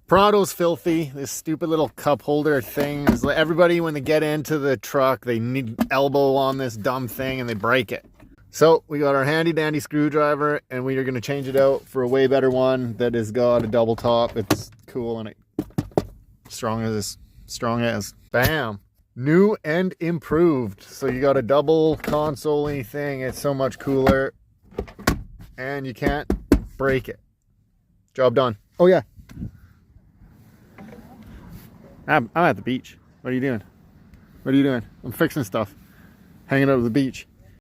Prado's filthy. This stupid little cup holder thing is like everybody, when they get into the truck, they need elbow on this dumb thing and they break it. So we got our handy dandy screwdriver and we are going to change it out for a way better one that has got a double top. It's cool and it strong as bam. New and improved. So you got a double console-y thing. It's so much cooler and you can't break it. Job done. Oh yeah. I'm at the beach. What are you doing? What are you doing? I'm fixing stuff. Hanging out at the beach.